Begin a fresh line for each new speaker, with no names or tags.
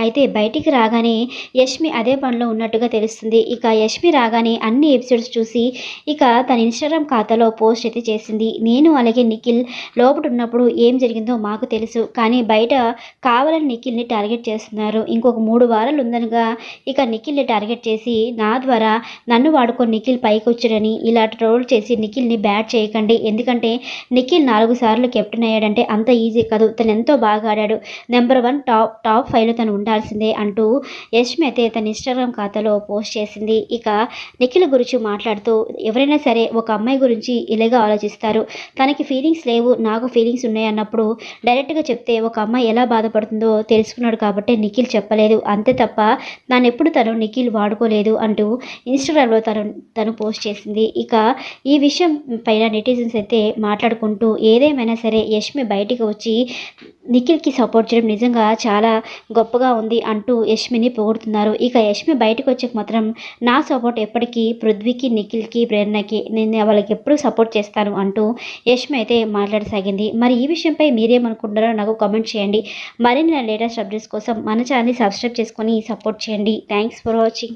అయితే బయటికి రాగానే యష్మి అదే పనిలో ఉన్నట్టుగా తెలుస్తుంది. ఇక యష్మి రాగానే అన్ని ఎపిసోడ్స్ చూసి ఇక తన ఇన్‌స్టాగ్రామ్ ఖాతాలో పోస్ట్ అయితే చేసింది. నేను అలాగే నిఖిల్ లోపట ఉన్నప్పుడు ఏం జరిగిందో మాకు తెలుసు. కానీ బయట కావాలని నిఖిల్‌ని టార్గెట్ చేస్తున్నారు. ఇంకొక 3 వారాలు ఉందనగా ఇక నిఖిల్‌ని టార్గెట్ చేసి నా ద్వారా నన్ను వాడుకొని నిఖిల్ పైకొచ్చాడని ఇలా ట్రోల్ చేసి నిఖిల్‌ని బ్యాడ్ చేయకండి. ఎందుకంటే నిఖిల్ 4 సార్లు కెప్టెన్ అయ్యాడంటే అంత ఈజీ కాదు. తను ఎంతో బాగా ఆడాడు. నంబర్ 1 టాప్ 5లో తను ఉండాల్సిందే అంటూ యష్మి అయితే తన ఇన్‌స్టాగ్రామ్ ఖాతాలో పోస్ట్ చేసింది. ఇక నిఖిల్ గురించి మాట్లాడుతూ ఎవరైనా సరే ఒక అమ్మాయి గురించి ఇలాగే ఆలోచిస్తారు. తనకి ఫీలింగ్స్ లేవు, నాకు ఫీలింగ్స్ ఉన్నాయి అన్నప్పుడు డైరెక్ట్‌గా చెప్తే ఒక అమ్మాయి ఎలా బాధపడుతుందో తెలుసుకున్నాడు కాబట్టే నిఖిల్ చెప్పలేదు. అంతే తప్ప నన్నెప్పుడు తను నిఖిల్ వాడుకోలేదు అంటూ ఇన్‌స్టాగ్రామ్‌లో తను పోస్ట్ చేసింది. ఇక ఈ విషయం పైన నెటిజన్స్ అయితే మాట్లాడుకుంటూ ఏదేమైనా సరే యష్మి బయటికి వచ్చి నిఖిల్‌కి సపోర్ట్ చేయడం నిజంగా చాలా గొప్పగా ఉంది అంటూ యష్మిని పొగుడుతున్నారు. ఇక యష్మి బయటకు వచ్చాక మాత్రం నా సపోర్ట్ ఎప్పటికీ పృథ్వీకి, నిఖిల్‌కి, ప్రేరణకి నేను వాళ్ళకెప్పుడూ సపోర్ట్ చేస్తాను అంటూ యష్మి అయితే మాట్లాడసాగింది. మరి ఈ విషయంపై మీరేమనుకుంటున్నారో నాకు కామెంట్ చేయండి. మరిన్ని లేటెస్ట్ అప్డేట్స్ కోసం మన ఛానల్‌ని సబ్స్క్రైబ్ చేసుకొని సపోర్ట్ చేయండి. Thanks for watching.